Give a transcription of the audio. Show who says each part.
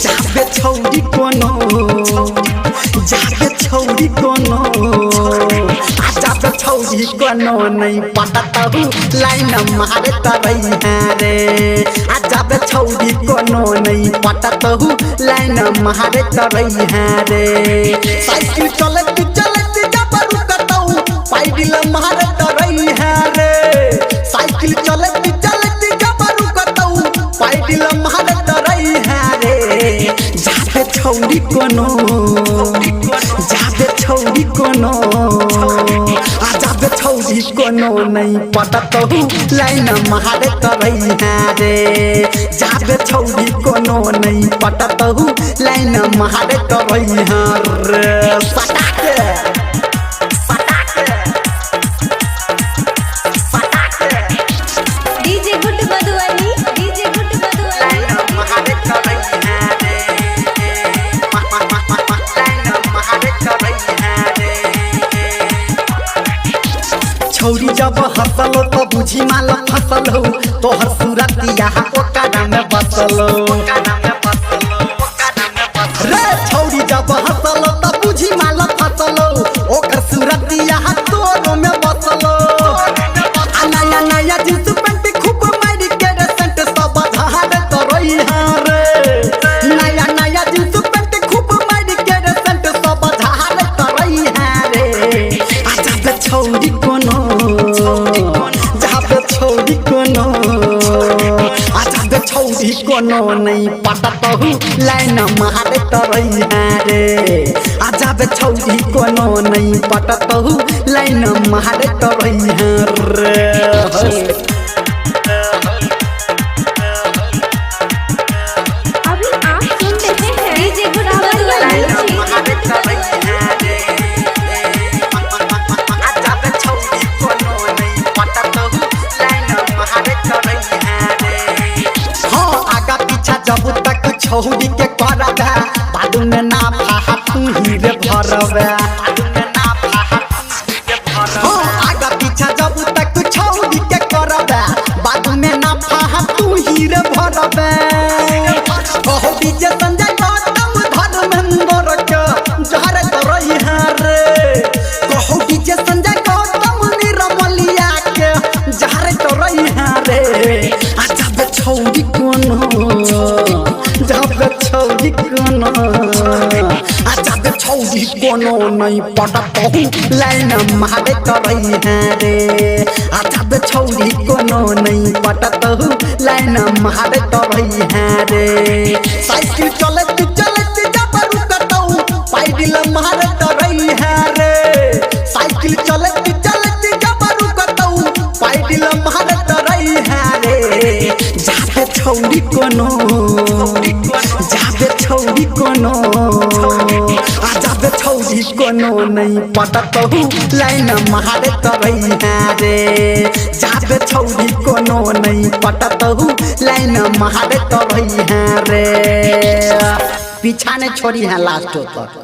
Speaker 1: जाबे छौरी कोनो जाबे छौरी कोनो जाबे छौरी कोनो नहीं पता तहु लाइन मारे तरई रे जाबे छौरी कोनो नहीं पता तहु लाइन मारे तरई रे साइकिल चलत चलत जबरू कतौ पैडिल मारे तरई रे साइकिल चलत चलत जबरू कतौ पैडिल मारे तरई रे जाबे छौरी कोनो जाबे छौरी कोनो जाबे छौरी कोनो नहीं पता तहु लाइन मारे तरई रे जाबे छौरी कोनो नहीं पता तहु लाइन मारे तरई रे सटाके
Speaker 2: DJ good Madhubani DJ good Madhubani
Speaker 1: मारे तरई रे लाइन मारे तरई रे छौरी जब हंसलो तो बुझी माल फसल हो तोहर सूरतिया ओकरा में बसल रे छौरी जब हंसलो तो बुझी माल फसल हो ओकर सूरतिया तोरो में बसल नया नया जींस पैंट खूब मारी के सेंट सब झाड़ तरई रे नया नया जींस पैंट खूब मारी के सेंट सब झाड़ तरई रे जाबे छौरी कोनो जाबे छौरी कोनो जाबे छौरी कोनो नहीं पता तहु लाइन मारे तरई रे जाबे छौरी कोनो नहीं पता तहु लाइन मारे तरई रे
Speaker 2: अभी आप सुन रहे हैं डीजे गुड मधुबनी
Speaker 1: जाबे छौरी कोनो नहीं पता तहु लाइन मारे तरई रे हाँ आगा पीछा जब तक छौरी के करबे बादू में ना फाहा तू ही रे भरबे हाँ आगा पीछा जब तक छौरी के करबे बादू में ना फाहा तू ही रे भरबे कहो डीजे संजय गौतम धर्मेंद्र के जहर तरई रे कहो डीजे संजय गौतम निरमलिया के जहर तरई रे जाबे छौरी कोनो जाबे छौरी कोनो जाबे छौरी कोनो नहीं पता तहु लाइन मारे तरई रे जाबे छौरी कोनो नहीं पता तहु लाइन मारे तरई रे साइकिल चलत चलत जबरू कतौ पैडिल मारे तरई रे साइकिल चलत चलत जबरू कतौ पैडिल मारे तरई रे जाबे छौरी कोनो जाबे छौरी कोनो जाबे छौरी कोनो नहीं पता तहु लाइन मारे तरई रे जाबे छौरी कोनो नहीं पता तहु लाइन मारे तरई रे पीछा ने छोड़ी है लास्ट तक।